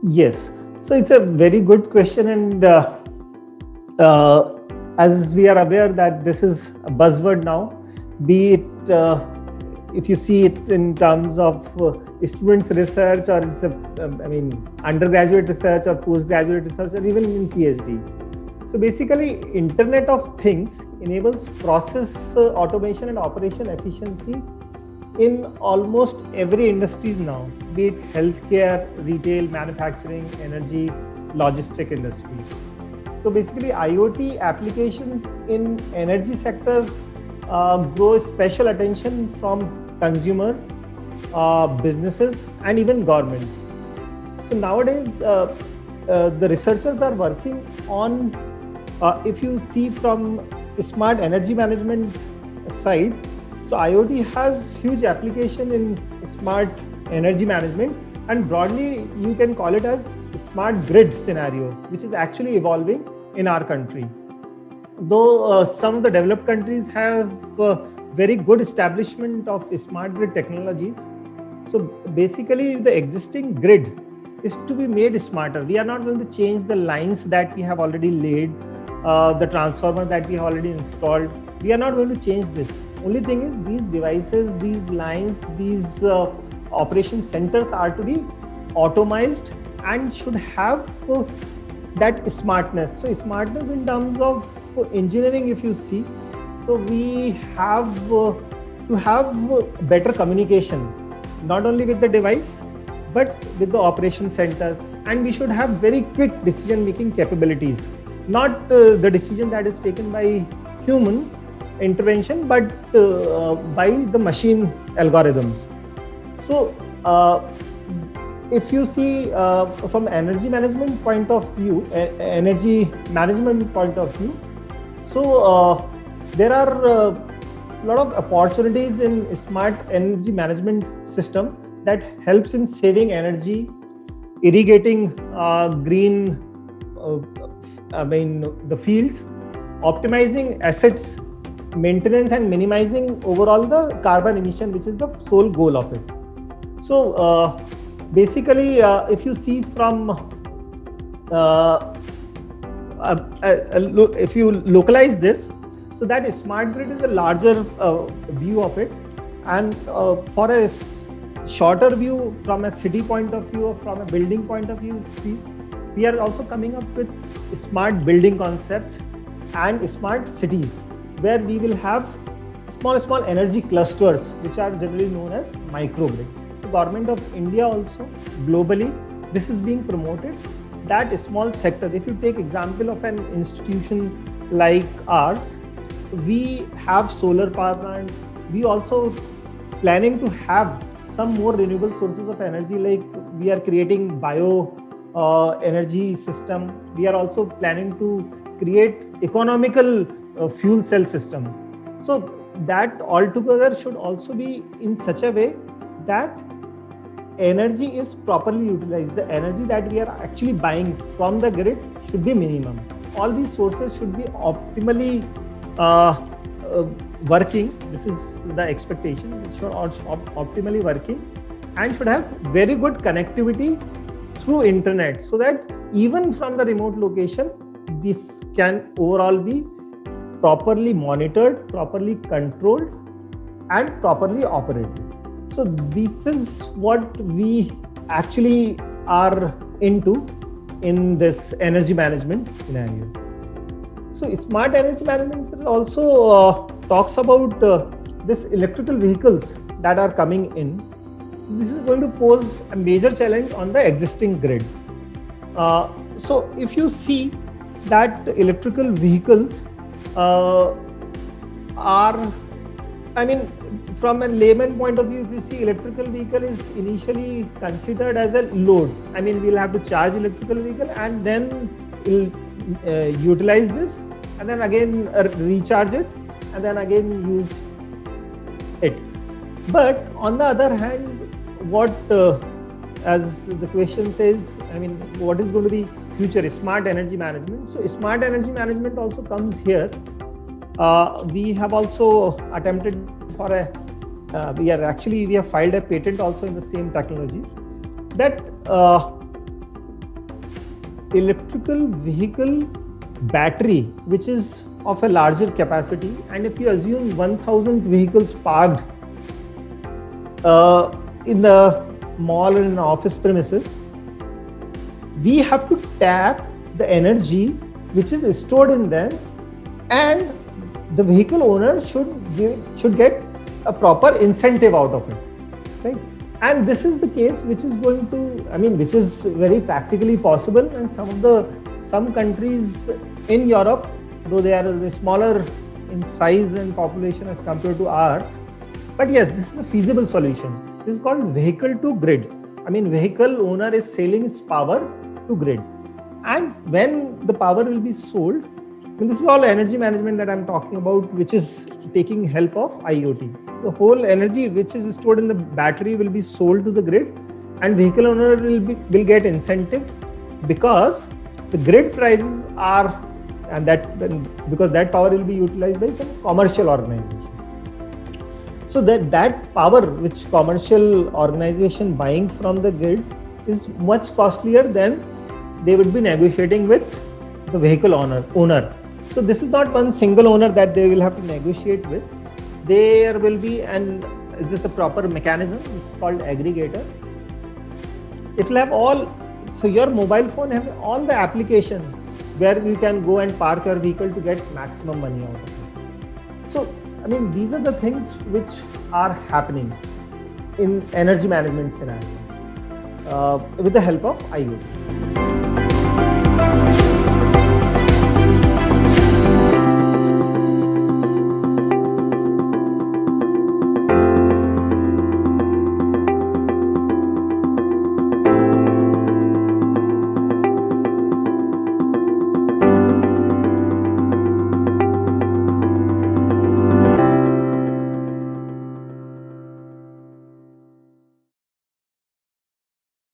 Yes, so it's a very good question, and as we are aware that this is a buzzword now, be it if you see it in terms of students research, or it's undergraduate research or postgraduate research, or even in PhD. So basically, Internet of Things enables process automation and operation efficiency in almost every industries now, be it healthcare, retail, manufacturing, energy, logistic industries. So basically, IoT applications in energy sector grow special attention from consumer, businesses, and even governments. So nowadays, the researchers are working on, if you see from smart energy management side, so IoT has huge application in smart energy management, and broadly you can call it as smart grid scenario, which is actually evolving in our country. Though some of the developed countries have very good establishment of smart grid technologies. So basically the existing grid is to be made smarter. We are not going to change the lines that we have already laid, the transformer that we have already installed. We are not going to change this. Only thing is these devices, these lines, these operation centers are to be automized and should have that smartness. So smartness in terms of engineering, if you see, so we have to have better communication, not only with the device, but with the operation centers. And we should have very quick decision-making capabilities, not the decision that is taken by human intervention, but by the machine algorithms. So if you see from energy management point of view, so there are a lot of opportunities in smart energy management system that helps in saving energy, irrigating green the fields, optimizing assets maintenance, and minimizing overall the carbon emission, which is the sole goal of it. So basically, if you see from if you localize this, so that smart grid is a larger view of it, and for a shorter view from a city point of view or from a building point of view, see, we are also coming up with smart building concepts and smart cities, where we will have small energy clusters, which are generally known as microgrids. So Government of India also globally, this is being promoted, that small sector. If you take example of an institution like ours, we have solar power plant. We also planning to have some more renewable sources of energy, like we are creating bio energy system. We are also planning to create economical fuel cell system. So that altogether should also be in such a way that energy is properly utilized. The energy that we are actually buying from the grid should be minimum. All these sources should be optimally working. This is the expectation. It should also optimally working and should have very good connectivity through internet, so that even from the remote location, this can overall be properly monitored, properly controlled, and properly operated. So this is what we actually are into in this energy management scenario. So smart energy management also talks about this electrical vehicles that are coming in. This is going to pose a major challenge on the existing grid. So if you see that electrical vehicles are, from a layman point of view, if you see electrical vehicle is initially considered as a load. We'll have to charge electrical vehicle and then we'll utilize this and then again recharge it and then again use it. But on the other hand, what as the question says, I mean, what is going to be future? Smart energy management. So smart energy management also comes here. We have also attempted for we have filed a patent also in the same technology, that electrical vehicle battery which is of a larger capacity, and if you assume 1000 vehicles parked in the mall or in office premises, we have to tap the energy which is stored in them, and the vehicle owner should get a proper incentive out of it, right? And this is the case which is going to, I mean, which is very practically possible, and some countries in Europe, though they are smaller in size and population as compared to ours, but yes, this is a feasible solution. This is called vehicle to grid. I mean, vehicle owner is selling its power to grid, and when the power will be sold, and this is all energy management that I'm talking about, which is taking help of IoT. The whole energy which is stored in the battery will be sold to the grid, and vehicle owner will get incentive, because the grid prices are, and because that power will be utilized by some commercial organization. So that power which commercial organization buying from the grid is much costlier than they would be negotiating with the vehicle owner. So this is not one single owner that they will have to negotiate with. There will be is this a proper mechanism which is called aggregator. It will have so your mobile phone have all the application where you can go and park your vehicle to get maximum money out of it. So, I mean, these are the things which are happening in energy management scenario with the help of IoT.